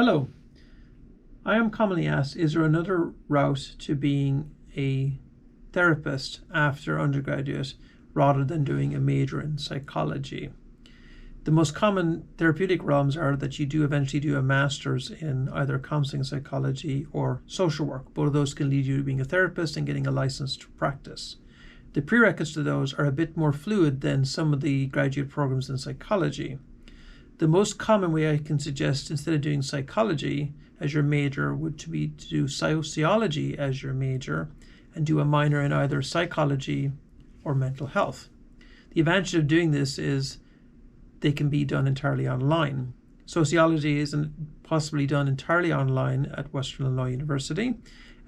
Hello. I am commonly asked, is there another route to being a therapist after undergraduate rather than doing a major in psychology? The most common therapeutic realms are that you do eventually do a master's in either counseling psychology or social work. Both of those can lead you to being a therapist and getting a license to practice. The prerequisites to those are a bit more fluid than some of the graduate programs in psychology. The most common way I can suggest, instead of doing psychology as your major, would be to do sociology as your major and do a minor in either psychology or mental health. The advantage of doing this is they can be done entirely online. Sociology is possibly done entirely online at Western Illinois University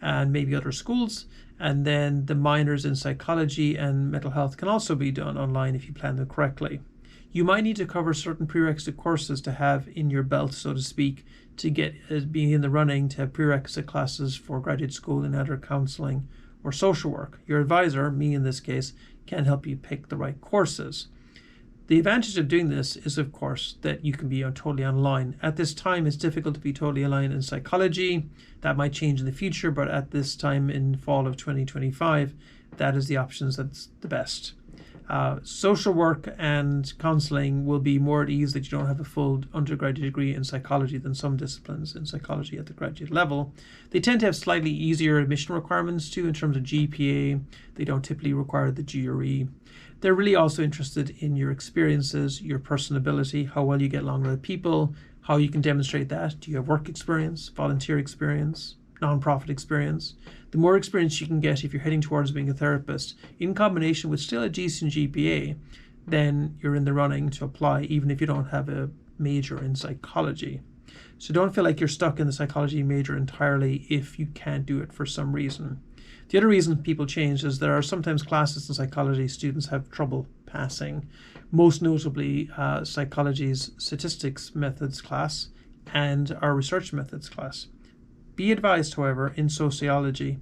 and maybe other schools, and then the minors in psychology and mental health can also be done online if you plan them correctly. You might need to cover certain prerequisite courses to have in your belt, so to speak, to get being in the running to have prerequisite classes for graduate school in either counseling or social work. Your advisor, me in this case, can help you pick the right courses. The advantage of doing this is, of course, that you can be totally online. At this time, it's difficult to be totally online in psychology. That might change in the future, but at this time in fall of 2025, that is the options that's the best. Social work and counseling will be more at ease that you don't have a full undergraduate degree in psychology than some disciplines in psychology at the graduate level. They tend to have slightly easier admission requirements too in terms of GPA. They don't typically require the GRE. They're really also interested in your experiences, your personability, how well you get along with people, how you can demonstrate that. Do you have work experience, volunteer experience, nonprofit experience? The more experience you can get if you're heading towards being a therapist, in combination with still a decent GPA, then you're in the running to apply, even if you don't have a major in psychology. So don't feel like you're stuck in the psychology major entirely if you can't do it for some reason. The other reason people change is there are sometimes classes in psychology students have trouble passing, most notably psychology's statistics methods class and our research methods class. Be advised, however, in sociology,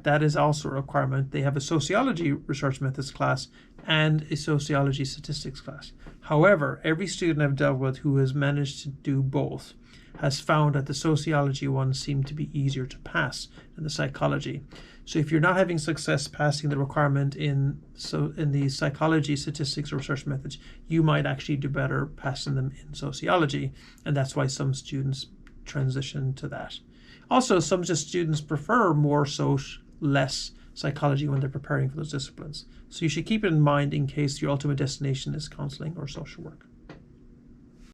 that is also a requirement. They have a sociology research methods class and a sociology statistics class. However, every student I've dealt with who has managed to do both has found that the sociology ones seem to be easier to pass than the psychology. So if you're not having success passing the requirement in the psychology statistics or research methods, you might actually do better passing them in sociology, and that's why some students transition to that. Also, some students prefer more less psychology when they're preparing for those disciplines. So you should keep it in mind in case your ultimate destination is counseling or social work.